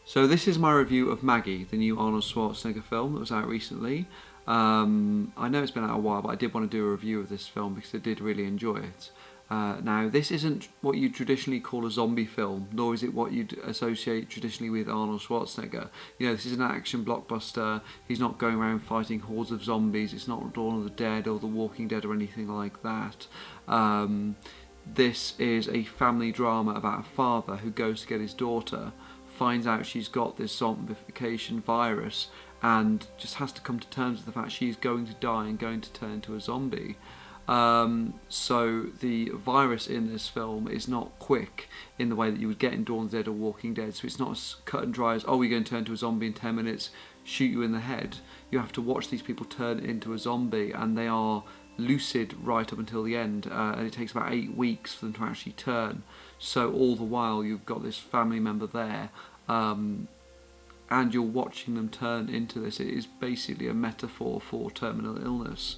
So this is my review of Maggie, the new Arnold Schwarzenegger film that was out recently. I know it's been out a while, but I did want to do a review of this film because I did really enjoy it. Now, this isn't what you traditionally call a zombie film, nor is it what you'd associate traditionally with Arnold Schwarzenegger. You know, this is an action blockbuster. He's not going around fighting hordes of zombies. It's not Dawn of the Dead or The Walking Dead or anything like that. This is a family drama about a father who goes to get his daughter, finds out she's got this zombification virus, and just has to come to terms with the fact she's going to die and going to turn into a zombie. So the virus in this film is not quick in the way that you would get in Dawn of the Dead or Walking Dead. So it's not as cut and dry as, oh, you're going to turn into a zombie in 10 minutes, shoot you in the head. You have to watch these people turn into a zombie, and they are lucid right up until the end, and it takes about 8 weeks for them to actually turn. So all the while you've got this family member there, and you're watching them turn into this. It is basically a metaphor for terminal illness.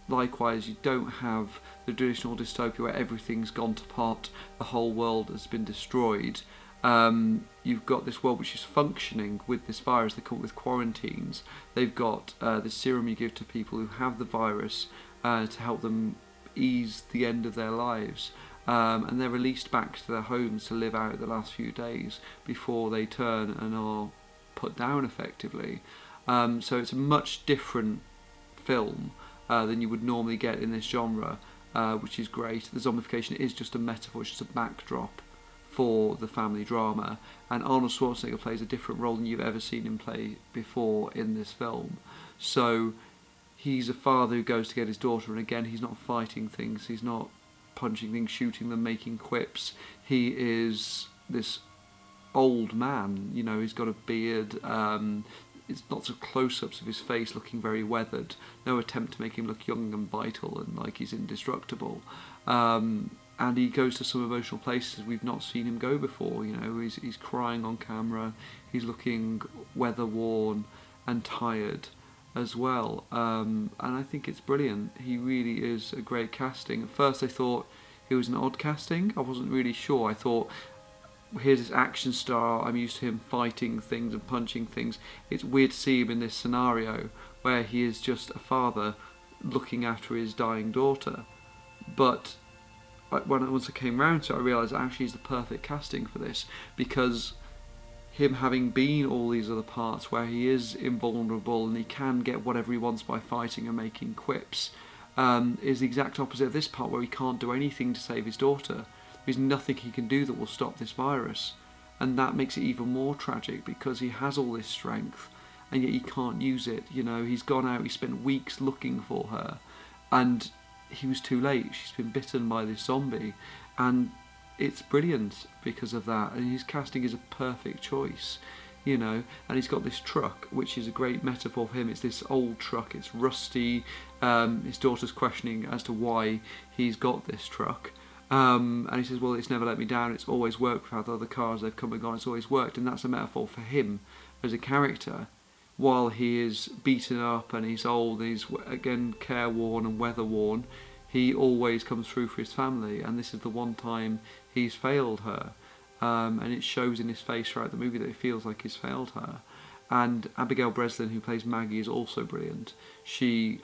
Likewise, you don't have the traditional dystopia where everything's gone to pot, the whole world has been destroyed. You've got this world which is functioning with this virus. They come up with quarantines. They've got the serum you give to people who have the virus to help them ease the end of their lives. And they're released back to their homes to live out the last few days before they turn and are put down effectively. So it's a much different film than you would normally get in this genre, which is great. The zombification is just a metaphor, it's just a backdrop for the family drama, and Arnold Schwarzenegger plays a different role than you've ever seen him play before in this film. So he's a father who goes to get his daughter, and again, he's not fighting things, he's not punching things, shooting them, making quips. He is this old man, you know, he's got a beard, it's lots of close-ups of his face looking very weathered, no attempt to make him look young and vital and like he's indestructible. And he goes to some emotional places we've not seen him go before. You know, he's crying on camera, he's looking weather-worn and tired as well, and I think it's brilliant. He really is a great casting. At first I thought it was an odd casting, I wasn't really sure. I thought, here's this action star, I'm used to him fighting things and punching things. It's weird to see him in this scenario where he is just a father looking after his dying daughter. But once I came round to it, I realised actually he's the perfect casting for this, because him having been all these other parts where he is invulnerable and he can get whatever he wants by fighting and making quips, is the exact opposite of this part where he can't do anything to save his daughter. There's nothing he can do that will stop this virus, and that makes it even more tragic because he has all this strength and yet he can't use it. You know, he's gone out, he spent weeks looking for her, and he was too late. She's been bitten by this zombie, and it's brilliant because of that. And his casting is a perfect choice, you know. And he's got this truck, which is a great metaphor for him. It's this old truck, it's rusty. His daughter's questioning as to why he's got this truck. And he says, well, it's never let me down, it's always worked with other cars, they've come and gone, it's always worked. And that's a metaphor for him as a character. While he is beaten up and he's old and he's, again, careworn and weather-worn, he always comes through for his family, and this is the one time he's failed her. And it shows in his face throughout the movie that it feels like he's failed her. And Abigail Breslin, who plays Maggie, is also brilliant. She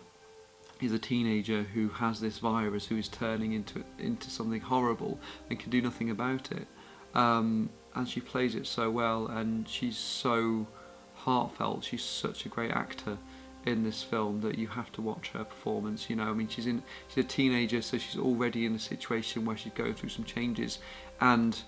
is a teenager who has this virus, who is turning into something horrible and can do nothing about it. And she plays it so well, and she's so heartfelt. She's such a great actor in this film that you have to watch her performance. You know, I mean, she's a teenager, so she's already in a situation where she's going through some changes, and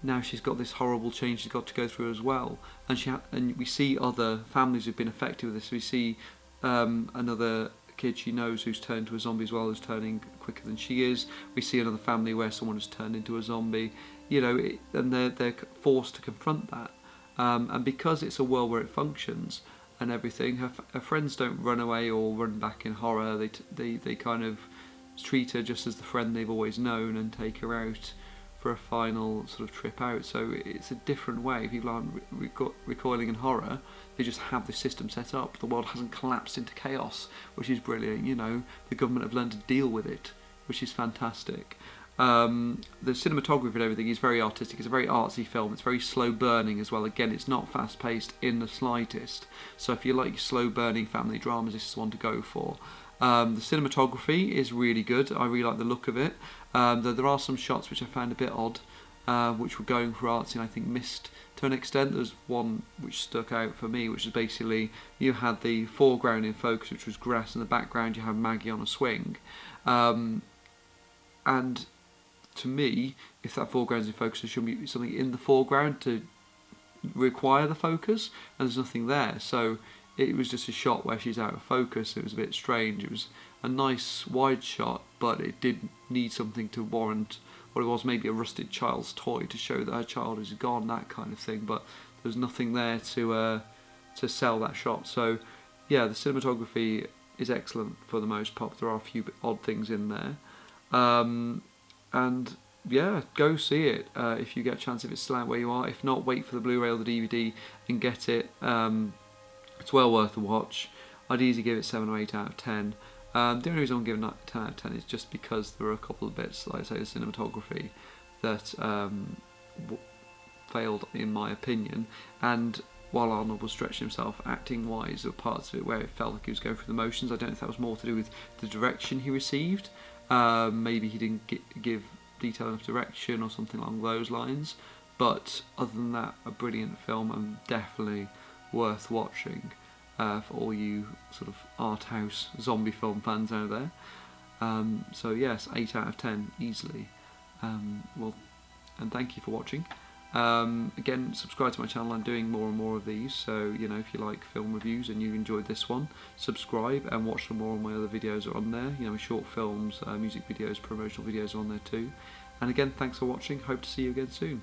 now she's got this horrible change she's got to go through as well. And we see other families who've been affected with this. We see another kid she knows who's turned to a zombie as well, who's turning quicker than she is. We see another family where someone has turned into a zombie, you know, and they're forced to confront that. And because it's a world where it functions and everything, her friends don't run away or run back in horror. They kind of treat her just as the friend they've always known and take her out for a final sort of trip out. So it's a different way. People aren't recoiling in horror. They just have the system set up. The world hasn't collapsed into chaos, which is brilliant. You know, the government have learned to deal with it, which is fantastic. The cinematography and everything is very artistic. It's a very artsy film. It's very slow burning as well. Again, it's not fast paced in the slightest. So if you like slow burning family dramas, this is one to go for. The cinematography is really good. I really like the look of it. Though there are some shots which I found a bit odd, which were going for artsy and I think missed to an extent. There's one which stuck out for me, which is basically you had the foreground in focus, which was grass, and in the background you have Maggie on a swing. And to me, if that foreground's in focus, there should be something in the foreground to require the focus, and there's nothing there. So it was just a shot where she's out of focus. It was a bit strange. It was a nice wide shot, but it did need something to warrant what it was, maybe a rusted child's toy to show that her child is gone, that kind of thing. But there's nothing there to sell that shot. So yeah, the cinematography is excellent for the most part. There are a few odd things in there. And yeah, go see it if you get a chance, if it's still out where you are. If not, wait for the Blu-ray or the DVD and get it. It's well worth a watch. I'd easily give it 7 or 8 out of 10. The only reason I'm giving it 10 out of 10 is just because there are a couple of bits, like I say, the cinematography, that failed in my opinion. And while Arnold was stretching himself acting-wise, there were parts of it where it felt like he was going through the motions. I don't know if that was more to do with the direction he received. Maybe he didn't give detailed enough direction or something along those lines. But other than that, a brilliant film and definitely worth watching for all you sort of art house zombie film fans out there. So yes, 8 out of 10 easily. Well, and thank you for watching. Again, subscribe to my channel. I'm doing more and more of these, so you know, if you like film reviews and you enjoyed this one, subscribe and watch some more of my other videos are on there. You know, short films, music videos, promotional videos are on there too. And again, thanks for watching. Hope to see you again soon.